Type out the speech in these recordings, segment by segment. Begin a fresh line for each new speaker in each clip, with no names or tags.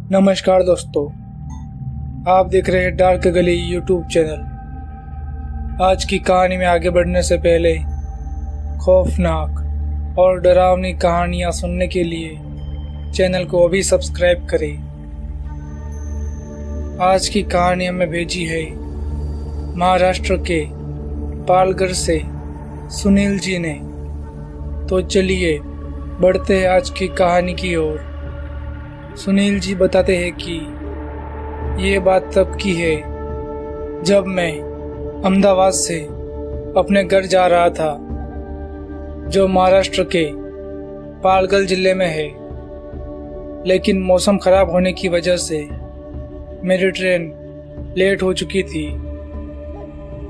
नमस्कार दोस्तों, आप देख रहे हैं डार्क गली यूट्यूब चैनल। आज की कहानी में आगे बढ़ने से पहले खौफनाक और डरावनी कहानियां सुनने के लिए चैनल को अभी सब्सक्राइब करें। आज की कहानी हमें भेजी है महाराष्ट्र के पालघर से सुनील जी ने। तो चलिए बढ़ते हैं आज की कहानी की ओर। सुनील जी बताते हैं कि ये बात तब की है जब मैं अहमदाबाद से अपने घर जा रहा था, जो महाराष्ट्र के पालघर जिले में है। लेकिन मौसम खराब होने की वजह से मेरी ट्रेन लेट हो चुकी थी।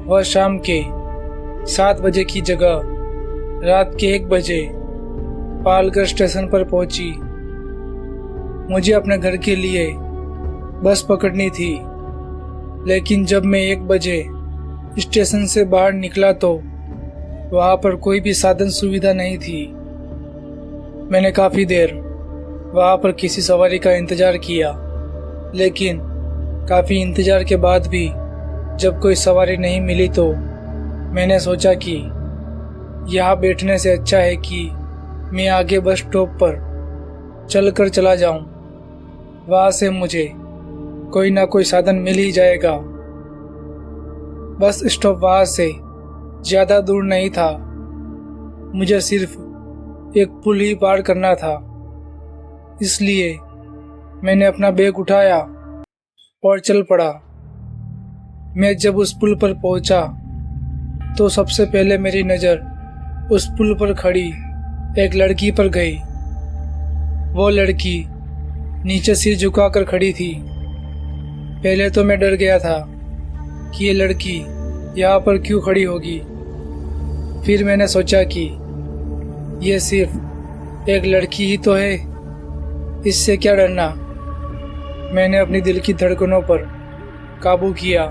वह शाम के 7 बजे की जगह रात के 1 बजे पालघर स्टेशन पर पहुंची। मुझे अपने घर के लिए बस पकड़नी थी, लेकिन जब मैं 1 बजे स्टेशन से बाहर निकला तो वहाँ पर कोई भी साधन सुविधा नहीं थी। मैंने काफ़ी देर वहाँ पर किसी सवारी का इंतज़ार किया, लेकिन काफ़ी इंतज़ार के बाद भी जब कोई सवारी नहीं मिली तो मैंने सोचा कि यहाँ बैठने से अच्छा है कि मैं आगे बस स्टॉप पर चलकर चला जाऊं। वहाँ से मुझे कोई ना कोई साधन मिल ही जाएगा। बस स्टॉप वहाँ से ज़्यादा दूर नहीं था, मुझे सिर्फ एक पुल ही पार करना था। इसलिए मैंने अपना बैग उठाया और चल पड़ा। मैं जब उस पुल पर पहुँचा तो सबसे पहले मेरी नज़र उस पुल पर खड़ी एक लड़की पर गई। वो लड़की नीचे सिर झुकाकर खड़ी थी। पहले तो मैं डर गया था कि ये लड़की यहाँ पर क्यों खड़ी होगी। फिर मैंने सोचा कि ये सिर्फ एक लड़की ही तो है, इससे क्या डरना। मैंने अपनी दिल की धड़कनों पर काबू किया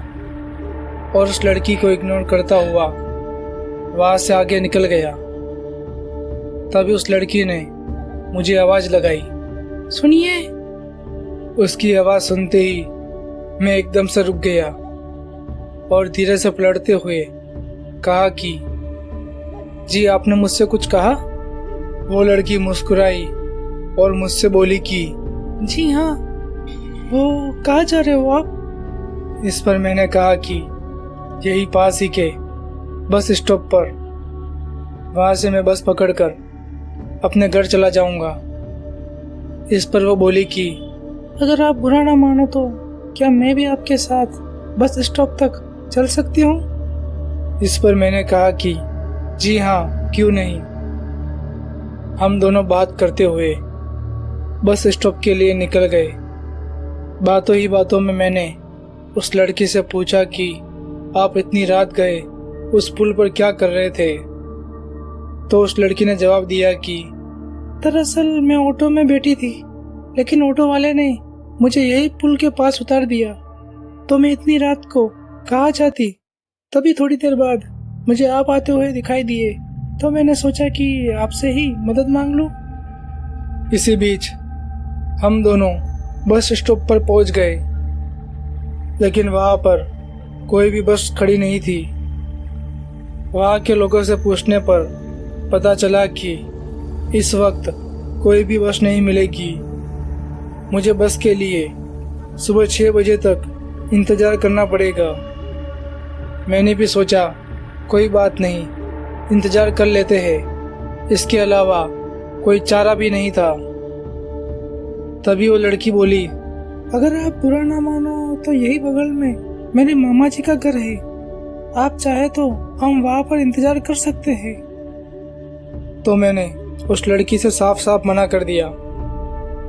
और उस लड़की को इग्नोर करता हुआ वहाँ से आगे निकल गया। तभी उस लड़की ने मुझे आवाज़ लगाई, सुनिए। उसकी आवाज़ सुनते ही मैं एकदम से रुक गया और धीरे से पलटते हुए कहा कि जी, आपने मुझसे कुछ कहा? वो लड़की मुस्कुराई और मुझसे बोली कि जी हाँ। वो कहाँ जा रहे हो आप? इस पर मैंने कहा कि यही पास ही के बस स्टॉप पर। वहाँ से मैं बस पकड़कर अपने घर चला जाऊंगा। इस पर वो बोली कि अगर आप बुरा ना मानो तो क्या मैं भी आपके साथ बस स्टॉप तक चल सकती हूँ? इस पर मैंने कहा कि जी हाँ, क्यों नहीं। हम दोनों बात करते हुए बस स्टॉप के लिए निकल गए। बातों ही बातों में मैंने उस लड़की से पूछा कि आप इतनी रात गए उस पुल पर क्या कर रहे थे? तो उस लड़की ने जवाब दिया कि दरअसल मैं ऑटो में बैठी थी, लेकिन ऑटो वाले ने मुझे यही पुल के पास उतार दिया, तो मैं इतनी रात को कहाँ जाती। तभी थोड़ी देर बाद मुझे आप आते हुए दिखाई दिए, तो मैंने सोचा कि आपसे ही मदद मांग लूं। इसी बीच हम दोनों बस स्टॉप पर पहुंच गए, लेकिन वहाँ पर कोई भी बस खड़ी नहीं थी। वहाँ के लोगों से पूछने पर पता चला कि इस वक्त कोई भी बस नहीं मिलेगी। मुझे बस के लिए सुबह 6 बजे तक इंतज़ार करना पड़ेगा। मैंने भी सोचा कोई बात नहीं, इंतज़ार कर लेते हैं, इसके अलावा कोई चारा भी नहीं था। तभी वो लड़की बोली, अगर आप बुरा ना मानो तो यही बगल में मेरे मामा जी का घर है, आप चाहे तो हम वहाँ पर इंतज़ार कर सकते हैं। तो मैंने उस लड़की से साफ साफ मना कर दिया।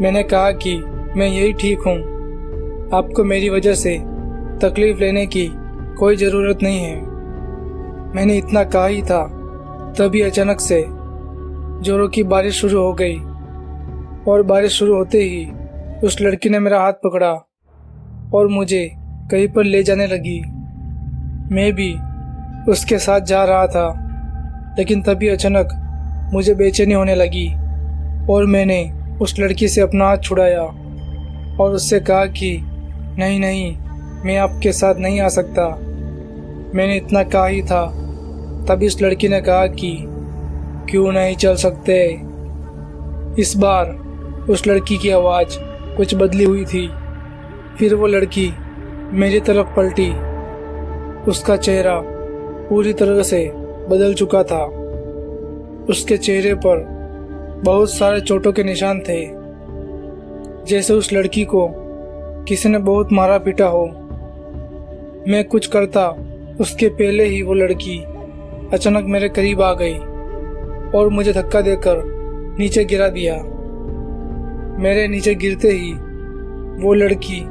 मैंने कहा कि मैं यही ठीक हूँ, आपको मेरी वजह से तकलीफ लेने की कोई ज़रूरत नहीं है। मैंने इतना कहा ही था, तभी अचानक से जोरों की बारिश शुरू हो गई और बारिश शुरू होते ही उस लड़की ने मेरा हाथ पकड़ा और मुझे कहीं पर ले जाने लगी। मैं भी उसके साथ जा रहा था, लेकिन तभी अचानक मुझे बेचैनी होने लगी और मैंने उस लड़की से अपना हाथ छुड़ाया और उससे कहा कि नहीं नहीं, मैं आपके साथ नहीं आ सकता। मैंने इतना कहा ही था, तभी उस लड़की ने कहा कि क्यों नहीं चल सकते। इस बार उस लड़की की आवाज़ कुछ बदली हुई थी। फिर वो लड़की मेरी तरफ पलटी। उसका चेहरा पूरी तरह से बदल चुका था। उसके चेहरे पर बहुत सारे चोटों के निशान थे, जैसे उस लड़की को किसी ने बहुत मारा पीटा हो। मैं कुछ करता उसके पहले ही वो लड़की अचानक मेरे करीब आ गई और मुझे धक्का देकर नीचे गिरा दिया। मेरे नीचे गिरते ही वो लड़की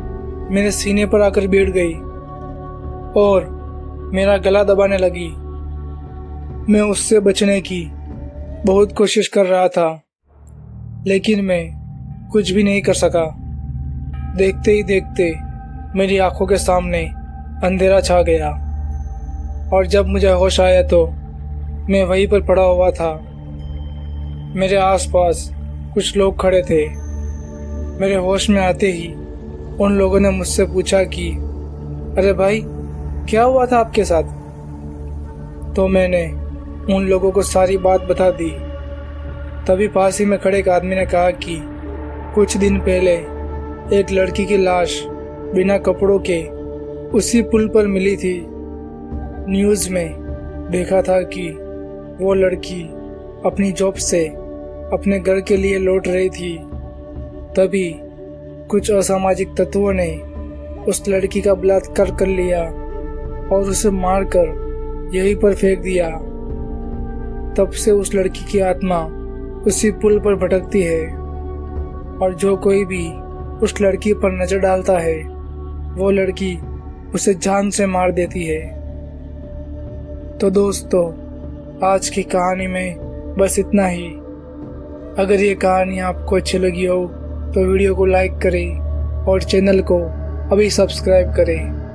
मेरे सीने पर आकर बैठ गई और मेरा गला दबाने लगी। मैं उससे बचने की बहुत कोशिश कर रहा था, लेकिन मैं कुछ भी नहीं कर सका। देखते ही देखते मेरी आंखों के सामने अंधेरा छा गया और जब मुझे होश आया तो मैं वहीं पर पड़ा हुआ था। मेरे आसपास कुछ लोग खड़े थे। मेरे होश में आते ही उन लोगों ने मुझसे पूछा कि अरे भाई, क्या हुआ था आपके साथ? तो मैंने उन लोगों को सारी बात बता दी। तभी पास ही में खड़े एक आदमी ने कहा कि कुछ दिन पहले एक लड़की की लाश बिना कपड़ों के उसी पुल पर मिली थी। न्यूज़ में देखा था कि वो लड़की अपनी जॉब से अपने घर के लिए लौट रही थी। तभी कुछ असामाजिक तत्वों ने उस लड़की का बलात्कार कर लिया और उसे मारकर यहीं पर फेंक दिया। तब से उस लड़की की आत्मा उसी पुल पर भटकती है और जो कोई भी उस लड़की पर नजर डालता है, वो लड़की उसे जान से मार देती है। तो दोस्तों, आज की कहानी में बस इतना ही। अगर ये कहानी आपको अच्छी लगी हो तो वीडियो को लाइक करें और चैनल को अभी सब्सक्राइब करें।